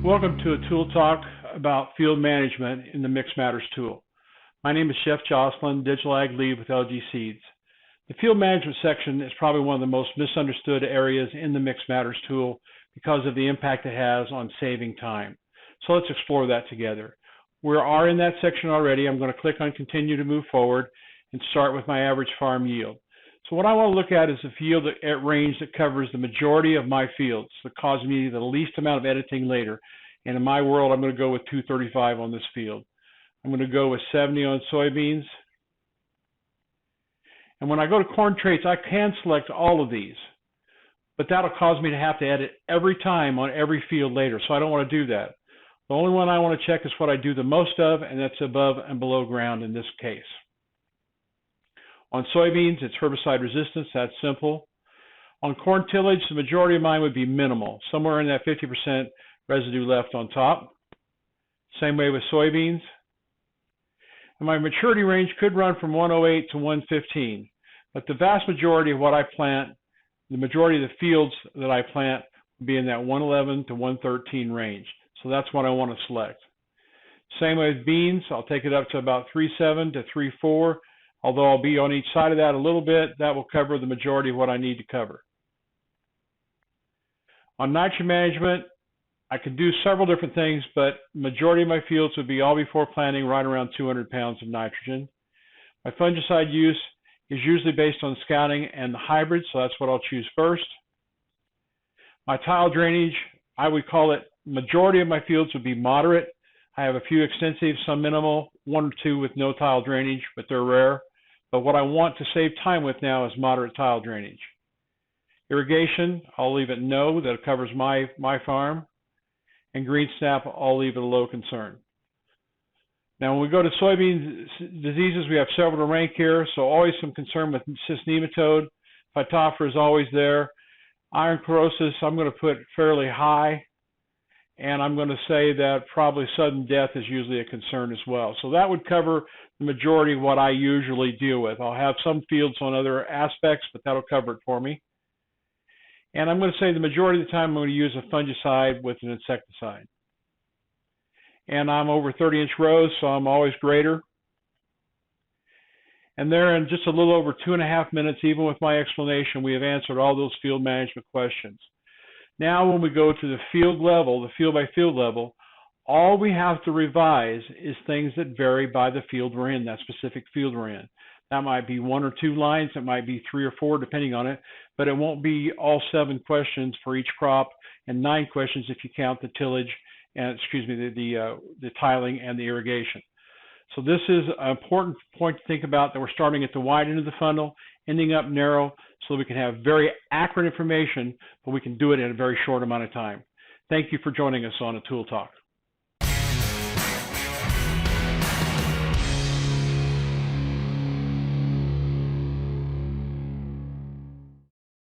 Welcome to a tool talk about field management in the Mixed Matters tool. My name is Chef Jocelyn, Digital Ag Lead with LG Seeds. The field management section is probably one of the most misunderstood areas in the Mixed Matters tool because of the impact it has on saving time. So let's explore that together. We are in that section already. I'm going to click on Continue to move forward and start with my average farm yield. So what I want to look at is the field range that covers the majority of my fields, that causes me the least amount of editing later. And in my world, I'm going to go with 235 on this field. I'm going to go with 70 on soybeans. And when I go to corn traits, I can select all of these, but that'll cause me to have to edit every time on every field later. So I don't want to do that. The only one I want to check is what I do the most of, and that's above and below ground in this case. On soybeans, it's herbicide resistance. That's simple. On corn tillage, the majority of mine would be minimal, somewhere in that 50% residue left on top. Same way with soybeans. And my maturity range could run from 108 to 115, but the vast majority of what I plant, the majority of the fields that I plant, will be in that 111 to 113 range. So that's what I want to select. Same way with beans, I'll take it up to about 3.7 to 3.4. Although I'll be on each side of that a little bit, that will cover the majority of what I need to cover. On nitrogen management, I can do several different things, but majority of my fields would be all before planting right around 200 pounds of nitrogen. My fungicide use is usually based on scouting and the hybrid, so that's what I'll choose first. My tile drainage, I would call it, majority of my fields would be moderate. I have a few extensive, some minimal, one or two with no tile drainage, but they're rare. But what I want to save time with now is moderate tile drainage. Irrigation, I'll leave it no, that covers my farm. And green snap, I'll leave it a low concern. Now when we go to soybean diseases, we have several to rank here, so always some concern with cyst nematode. Phytophthora is always there. Iron chlorosis, I'm going to put fairly high. And I'm going to say that probably sudden death is usually a concern as well. So that would cover the majority of what I usually deal with. I'll have some fields on other aspects, but that'll cover it for me. And I'm going to say the majority of the time I'm going to use a fungicide with an insecticide. And I'm over 30-inch rows, so I'm always greater. And there in just a little over 2.5 minutes, even with my explanation, we have answered all those field management questions. Now when we go to the field level, the field by field level, all we have to revise is things that vary by the field we're in, that specific field we're in. That might be 1 or 2 lines, it might be 3 or 4 depending on it, but it won't be all 7 questions for each crop and 9 questions if you count the tillage and the tiling and the irrigation. So this is an important point to think about, that we're starting at the wide end of the funnel, ending up narrow, so we can have very accurate information, but we can do it in a very short amount of time. Thank you for joining us on a Tool Talk.